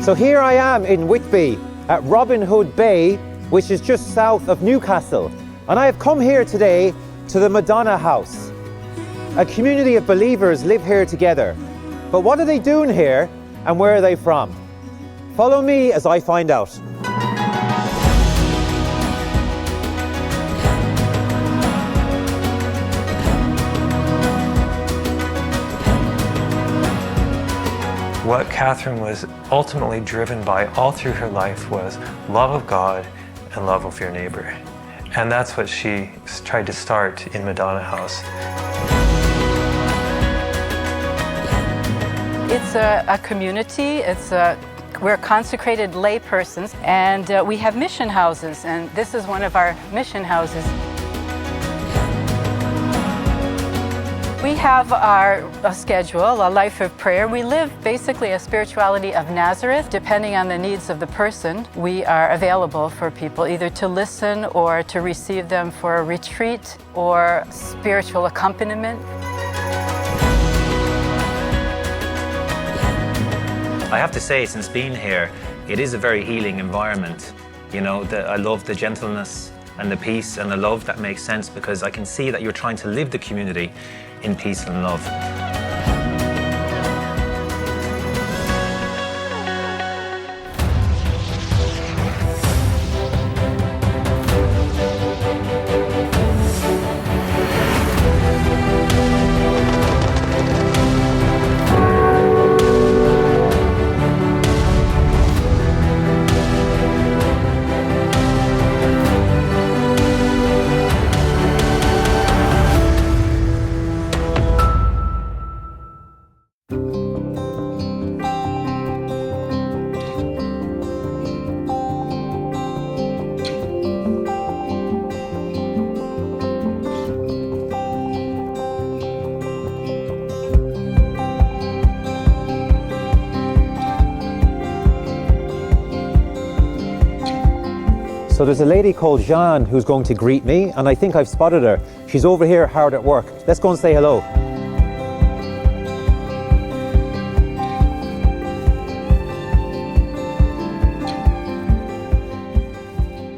So here I am in Whitby at Robin Hood Bay, which is just south of Newcastle. And I have come here today to the Madonna House. A community of believers live here together. But what are they doing here and where are they from? Follow me as I find out. What Catherine was ultimately driven by all through her life was love of God and love of your neighbor. And that's what she tried to start in Madonna House. It's a community. We're consecrated lay persons, and we have mission houses, and this is one of our mission houses. We have a schedule, a life of prayer. We live basically a spirituality of Nazareth. Depending on the needs of the person, we are available for people either to listen or to receive them for a retreat or spiritual accompaniment. I have to say, since being here, it is a very healing environment. You know, I love the gentleness and the peace and the love that makes sense, because I can see that you're trying to live the community in peace and love. So there's a lady called Jeanne who's going to greet me, and I think I've spotted her. She's over here hard at work. Let's go and say hello.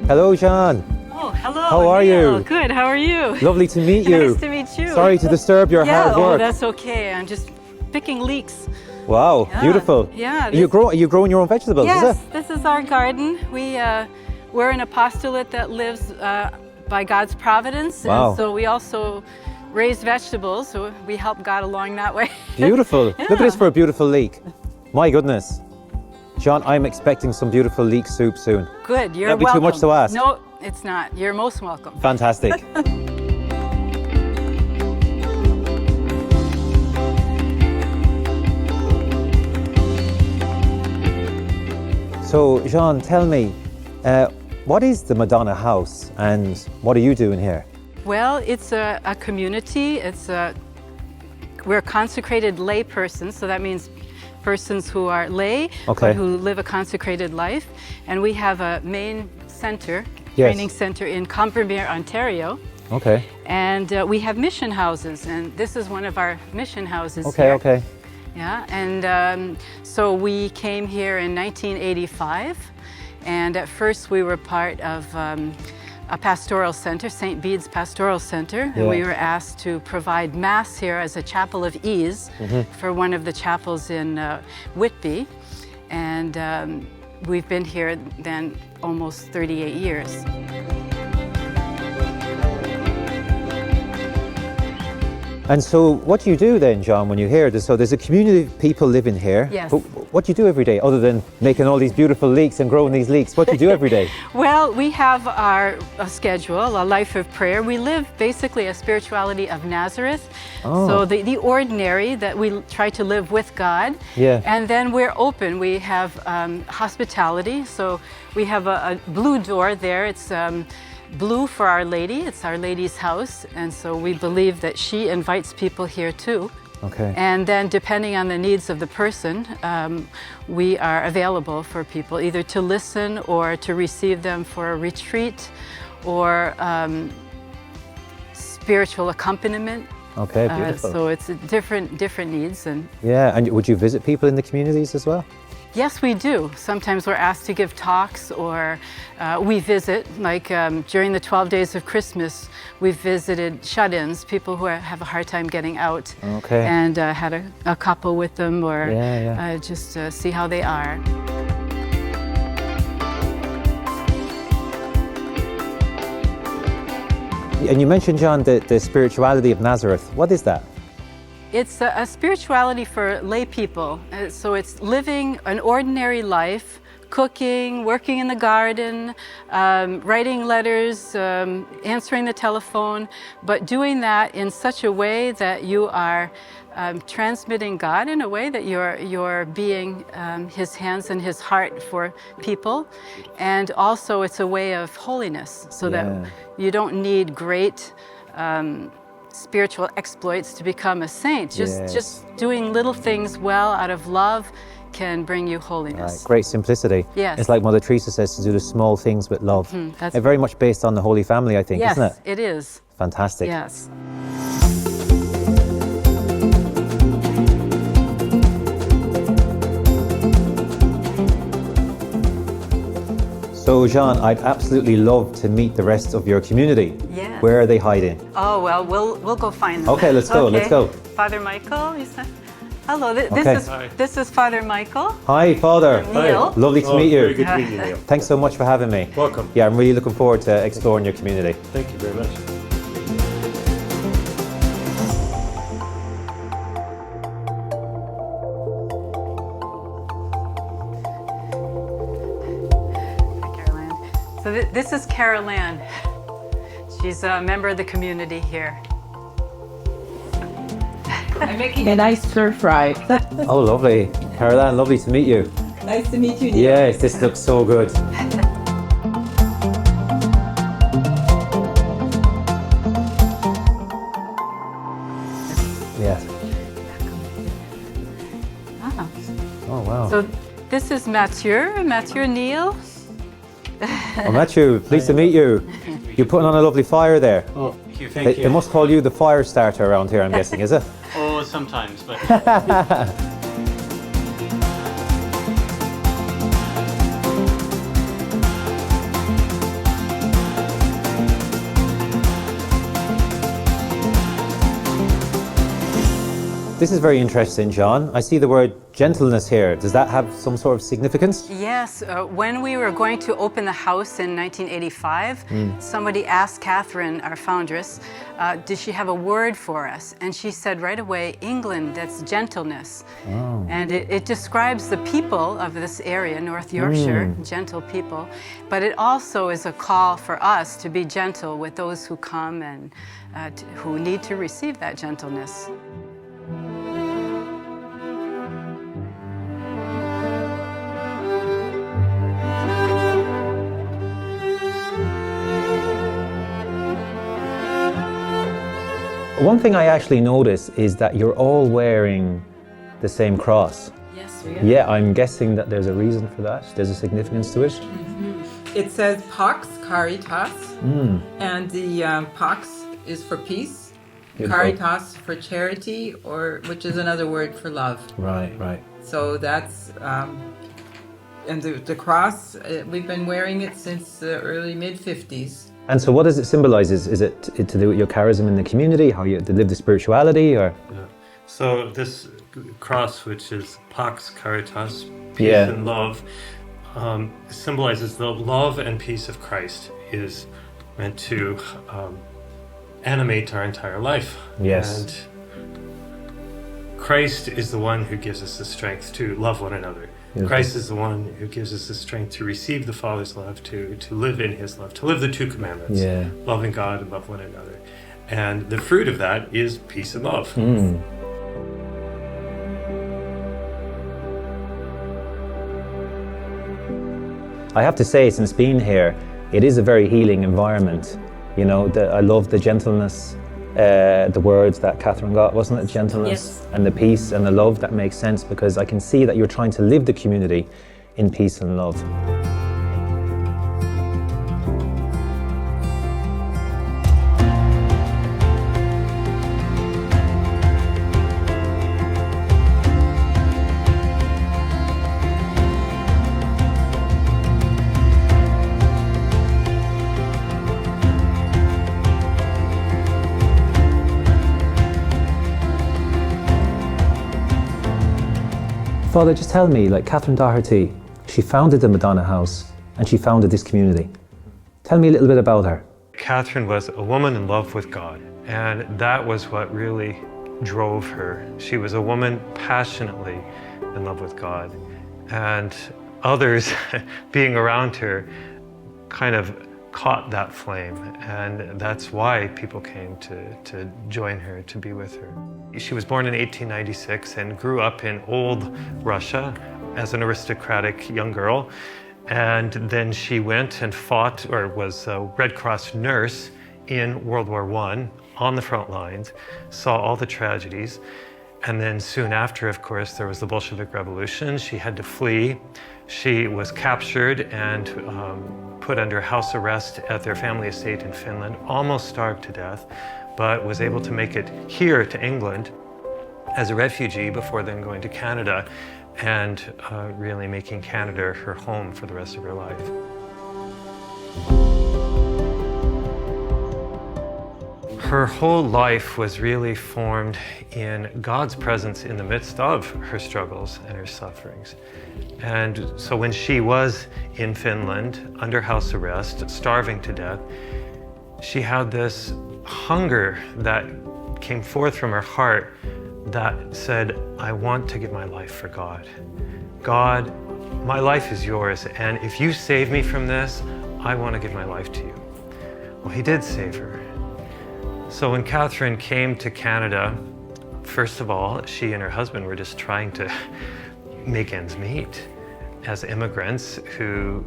Hello, Jeanne. Oh, hello. How are Neil. you? Good, how are you? Lovely to meet you. Nice to meet you. Sorry to disturb your hard work. Oh, that's okay. I'm just picking leeks. Wow, Yeah, beautiful. yeah, Are you growing your own vegetables, Yes, is it? this is our garden. We're an apostolate that lives by God's providence. Wow. And so we also raise vegetables, so we help God along that way. Beautiful. Yeah. Look at this for a beautiful leek. My goodness. John, I'm expecting some beautiful leek soup soon. Good, you're That'd be welcome. too much to ask. No, it's not. You're most welcome. Fantastic. So, Jean, tell me, what is the Madonna House and what are you doing here? Well, it's a community. We're consecrated lay persons, so that means persons who are lay, Okay. but who live a consecrated life. And we have a main center, Yes. training center in Combermere, Ontario. Okay. And we have mission houses, and this is one of our mission houses Okay, here. okay. Yeah, and so we came here in 1985, and at first we were part of a pastoral center, St. Bede's Pastoral Center, and we were asked to provide Mass here as a chapel of ease for one of the chapels in Whitby, and we've been here then almost 38 years. And so what do you do then, John, when you're here? So there's a community of people living here. Yes. But what do you do every day other than making all these beautiful leeks and growing these leeks? What do you do every day? Well, we have a schedule, a life of prayer. We live basically a spirituality of Nazareth. Oh. So the ordinary that we try to live with God. Yeah. And then we're open. We have hospitality. So we have a blue door there. It's blue for Our Lady. It's Our Lady's house. And so we believe that she invites people here too. Okay. And then depending on the needs of the person, we are available for people either to listen or to receive them for a retreat or spiritual accompaniment. Okay, beautiful. So it's different needs. And yeah, and would you visit people in the communities as well? Yes, we do. Sometimes we're asked to give talks, or we visit, like during the 12 days of Christmas, we've visited shut-ins, people who have a hard time getting out, Okay. and had a couple with them, or Yeah. just see how they are. And you mentioned, John, the spirituality of Nazareth. What is that? It's a spirituality for lay people. So it's living an ordinary life, cooking, working in the garden, writing letters, answering the telephone, but doing that in such a way that you are transmitting God in a way that you're being His hands and His heart for people. And also it's a way of holiness, so that you don't need great spiritual exploits to become a saint. Just doing little things well out of love can bring you holiness. Right. Great simplicity. Yes. It's like Mother Teresa says, to do the small things with love. That's Very much based on the Holy Family, I think, yes, isn't it? it is. Fantastic. Yes. So, Jean, I'd absolutely love to meet the rest of your community. Yes. Where are they hiding? Oh, well, we'll go find them. Okay, let's go, let's go. Father Michael, you said? Hello, Okay. this is Father Michael. Hi, Father. Neil. Lovely to meet you. Very good to meet you, Neil. Thanks so much for having me. Welcome. Yeah, I'm really looking forward to exploring your community. Thank you very much. Caroline. So this is Caroline. She's a member of the community here. I'm making a nice stir fry. Oh, lovely. Caroline, lovely to meet you. Nice to meet you, Neil. Yes, this looks so good. Yes. Ah. Oh, wow. So this is Mathieu Neil. Oh, Matthew, pleased to meet you. You're putting on a lovely fire there. Oh, thank you. They must call you the fire starter around here, I'm guessing, is it? Oh, sometimes, but This is very interesting, John. I see the word gentleness here. Does that have some sort of significance? Yes, when we were going to open the house in 1985, somebody asked Catherine, our foundress, did she have a word for us? And she said right away, England, that's gentleness. Oh. And it describes the people of this area, North Yorkshire, gentle people. But it also is a call for us to be gentle with those who come and who need to receive that gentleness. One thing I actually notice is that you're all wearing the same cross. Yes, we are. Yeah, I'm guessing that there's a reason for that. There's a significance to it. It says Pax Caritas, and the Pax is for peace, Beautiful. Caritas for charity, which is another word for love. Right. So that's, and the cross, we've been wearing it since the early mid-50s. And so what does it symbolize? Is it to do with your charism in the community, how you live the spirituality, or? Yeah. So this cross, which is Pax Caritas, peace Yeah. and love, symbolizes the love and peace of Christ is meant to animate our entire life. Yes. And Christ is the one who gives us the strength to love one another. Beautiful. Christ is the one who gives us the strength to receive the Father's love, to live in His love, to live the two commandments, Yeah. loving God and love one another. And the fruit of that is peace and love. I have to say, since being here, it is a very healing environment. You know, I love the gentleness, the words that Catherine got, wasn't it? Gentleness, Yes. and the peace and the love that makes sense, because I can see that you're trying to live the community in peace and love. Father, just tell me, like Catherine Doherty, she founded the Madonna House and she founded this community. Tell me a little bit about her. Catherine was a woman in love with God, and that was what really drove her. She was a woman passionately in love with God, and others being around her kind of caught that flame, and that's why people came to join her, to be with her. She was born in 1896 and grew up in old Russia as an aristocratic young girl. And then she went and fought, or was a Red Cross nurse in World War I on the front lines, saw all the tragedies. And then soon after, of course, there was the Bolshevik Revolution. She had to flee. She was captured and put under house arrest at their family estate in Finland, almost starved to death, but was able to make it here to England as a refugee before then going to Canada and really making Canada her home for the rest of her life. Her whole life was really formed in God's presence in the midst of her struggles and her sufferings. And so when she was in Finland, under house arrest, starving to death, she had this hunger that came forth from her heart that said, I want to give my life for God. God, my life is yours, and if you save me from this, I want to give my life to you. Well, he did save her. So when Catherine came to Canada, first of all, she and her husband were just trying to make ends meet as immigrants who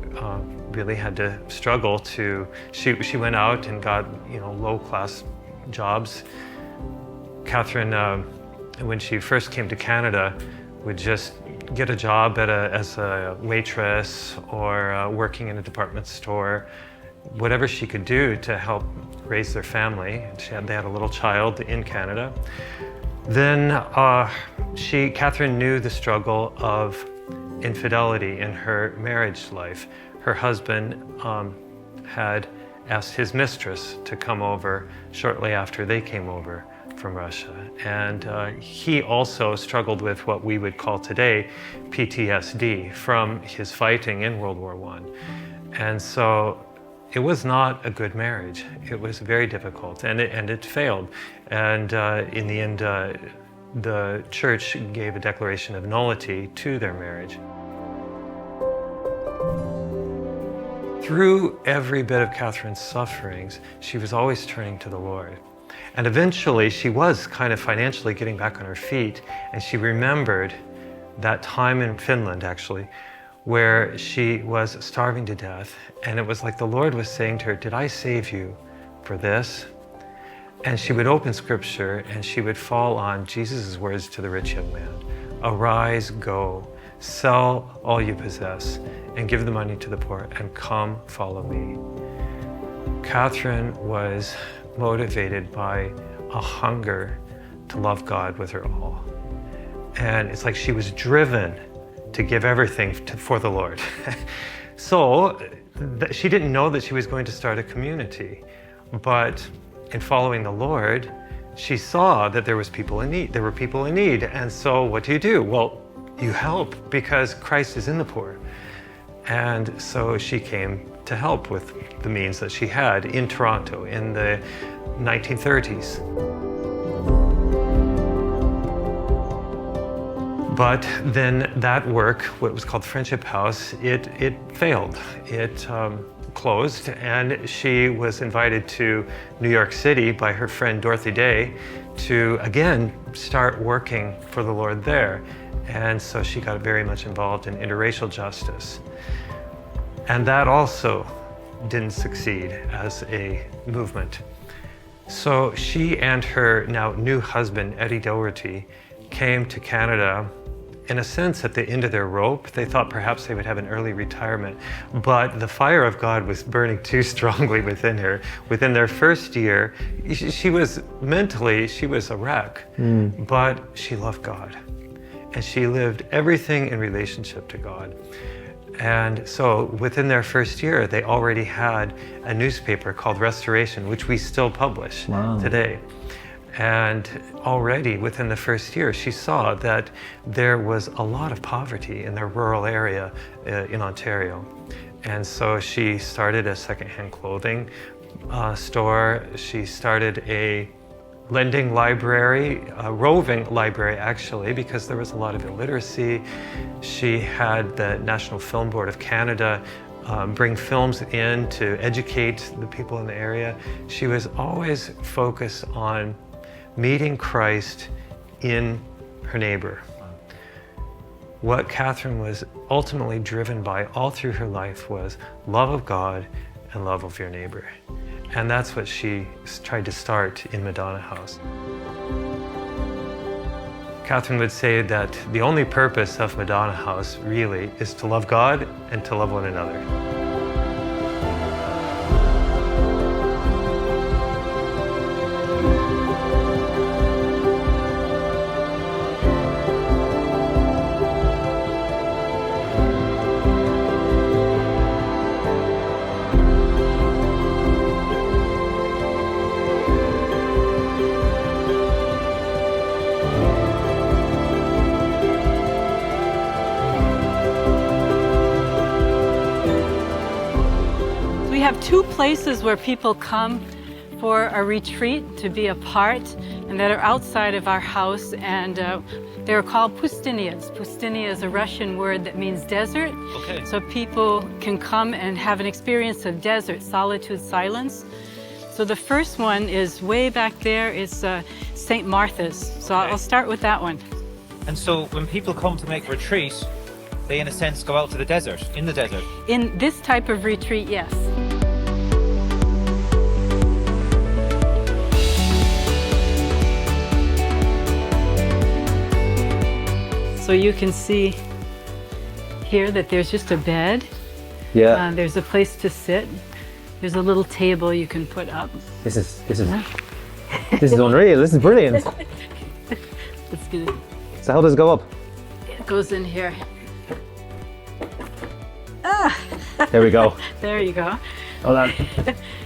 really had to struggle to, she went out and got, low-class jobs. Catherine, when she first came to Canada, would just get a job as a waitress or working in a department store, whatever she could do to help raise their family. They had a little child in Canada. Then Catherine knew the struggle of infidelity in her marriage life. Her husband had asked his mistress to come over shortly after they came over from Russia. And he also struggled with what we would call today PTSD from his fighting in World War I. And so it was not a good marriage. It was very difficult, and it failed. And in the end, the church gave a declaration of nullity to their marriage. Through every bit of Catherine's sufferings, she was always turning to the Lord. And eventually, she was kind of financially getting back on her feet, and she remembered that time in Finland, actually, where she was starving to death, and it was like the Lord was saying to her, did I save you for this? And she would open scripture and she would fall on Jesus' words to the rich young man. Arise, go, sell all you possess and give the money to the poor and come follow me. Catherine was motivated by a hunger to love God with her all. And it's like she was driven to give everything for the Lord. So she didn't know that she was going to start a community, but in following the Lord, she saw that there was people in need. There were people in need, and so what do? Well, you help because Christ is in the poor. And so she came to help with the means that she had in Toronto in the 1930s. But then that work, what was called Friendship House, it failed. It closed, and she was invited to New York City by her friend Dorothy Day to again start working for the Lord there. And so she got very much involved in interracial justice. And that also didn't succeed as a movement. So she and her now new husband, Eddie Doherty, came to Canada in a sense at the end of their rope. They thought perhaps they would have an early retirement, but the fire of God was burning too strongly within her. Within their first year, she was mentally a wreck, but she loved God. And she lived everything in relationship to God. And so within their first year, they already had a newspaper called Restoration, which we still publish today. And already within the first year, she saw that there was a lot of poverty in the rural area in Ontario. And so she started a secondhand clothing store. She started a lending library, a roving library actually, because there was a lot of illiteracy. She had the National Film Board of Canada bring films in to educate the people in the area. She was always focused on meeting Christ in her neighbor. What Catherine was ultimately driven by all through her life was love of God and love of your neighbor. And that's what she tried to start in Madonna House. Catherine would say that the only purpose of Madonna House really is to love God and to love one another. We have two places where people come for a retreat to be apart and that are outside of our house, and they're called Poustinias. Poustinia is a Russian word that means desert. Okay. So people can come and have an experience of desert, solitude, silence. So the first one is way back there. It's St. Martha's. So Okay. I'll start with that one. And so when people come to make a retreat, they in a sense go out to the desert, in the desert. In this type of retreat, yes. So you can see here that there's just a bed. Yeah. There's a place to sit. There's a little table you can put up. This is unreal. This is brilliant. It's good. So how does it go up? It goes in here. There we go. There you go. Hold on.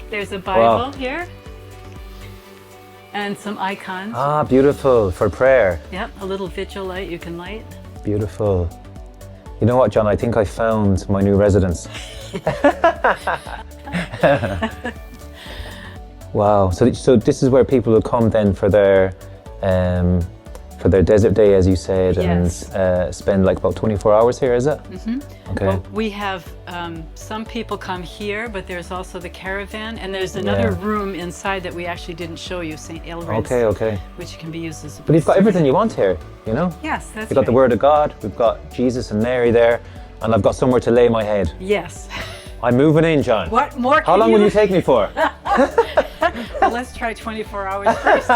There's a Bible Wow. here. And some icons. Ah, beautiful for prayer. Yep, a little vigil light you can light. Beautiful. You know what, John? I think I found my new residence. Wow. So this is where people will come then for their desert day, as you said, Yes. and spend like about 24 hours here, is it? Mm-hmm. Okay. Well, we have some people come here, but there's also the caravan, and there's another Yeah. room inside that we actually didn't show you, St. Ilrid's, Okay. which can be used as a But you've got everything you want here, you know? Yes, that's We've got the right. Word of God, we've got Jesus and Mary there, and I've got somewhere to lay my head. Yes. I'm moving in, John. What more can How long will you take me for? Well, let's try 24 hours first.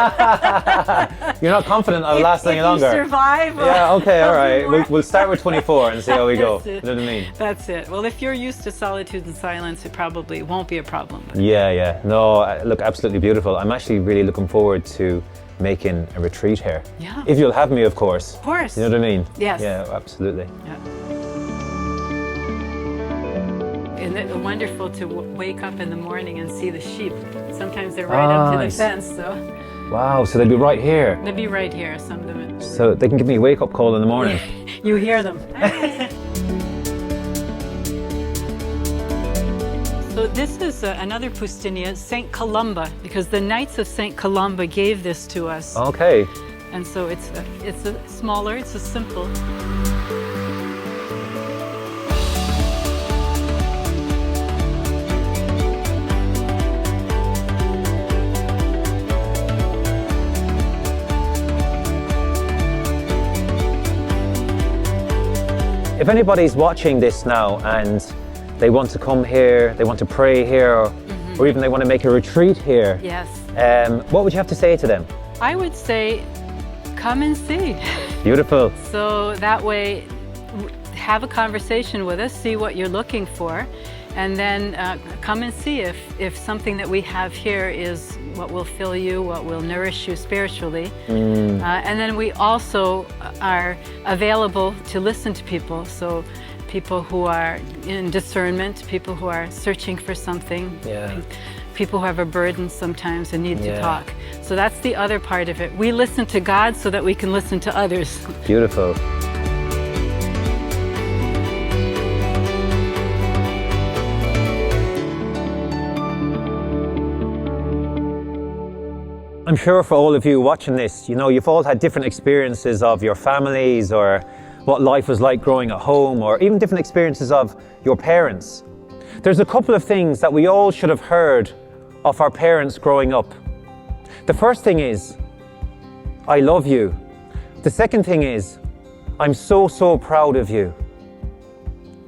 You're not confident I'll last any if longer. you survive. Yeah, okay, all right. more. We'll start with 24 and see how we go. That's it. You know what I mean? That's it. Well, if you're used to solitude and silence, it probably won't be a problem. But Yeah. No, look, absolutely beautiful. I'm actually really looking forward to making a retreat here. Yeah. If you'll have me, of course. of course. You know what I mean? Yes. Yeah, absolutely. Yeah. And it's wonderful to wake up in the morning and see the sheep. Sometimes they're right up to the Nice. fence, so Wow, so they'll be right here. they'll be right here, some of them. So they can give me a wake-up call in the morning. You hear them. So this is another Poustinia, St. Columba, because the Knights of St. Columba gave this to us. Okay. And so it's a smaller, it's a simple. If anybody's watching this now and they want to come here, they want to pray here, or even they want to make a retreat here, Yes. what would you have to say to them? I would say, come and see. Beautiful. So that way, have a conversation with us, see what you're looking for, and then come and see if something that we have here is what will fill you, what will nourish you spiritually. And then we also are available to listen to people. So people who are in discernment, people who are searching for something, Yeah. people who have a burden sometimes and need to Yeah. talk. So that's the other part of it. We listen to God so that we can listen to others. Beautiful. I'm sure for all of you watching this, you've all had different experiences of your families or what life was like growing at home, or even different experiences of your parents. There's a couple of things that we all should have heard of our parents growing up. The first thing is, I love you. The second thing is, I'm so, so proud of you.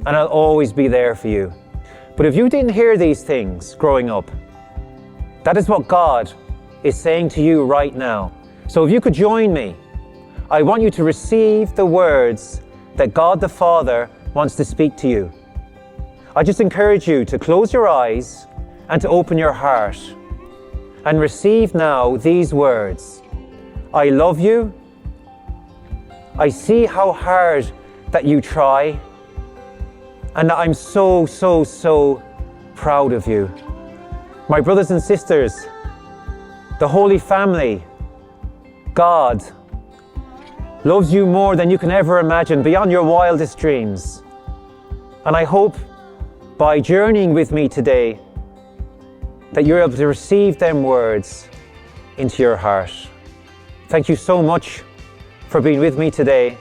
And I'll always be there for you. But if you didn't hear these things growing up, that is what God is saying to you right now. So if you could join me, I want you to receive the words that God the Father wants to speak to you. I just encourage you to close your eyes and to open your heart and receive now these words. I love you. I see how hard that you try, and that I'm so, so, so proud of you. My brothers and sisters, the Holy Family, God loves you more than you can ever imagine, beyond your wildest dreams. And I hope by journeying with me today that you're able to receive them words into your heart. Thank you so much for being with me today,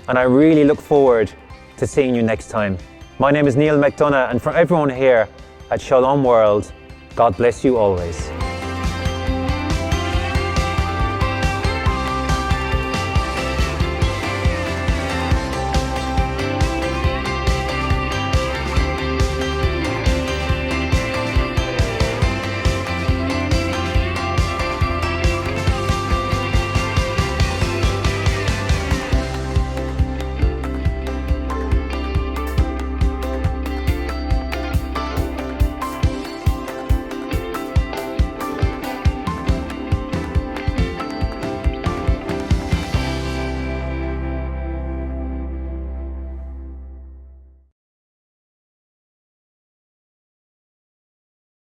and I really look forward to seeing you next time. My name is Niall McDonagh, and for everyone here at Shalom World, God bless you always.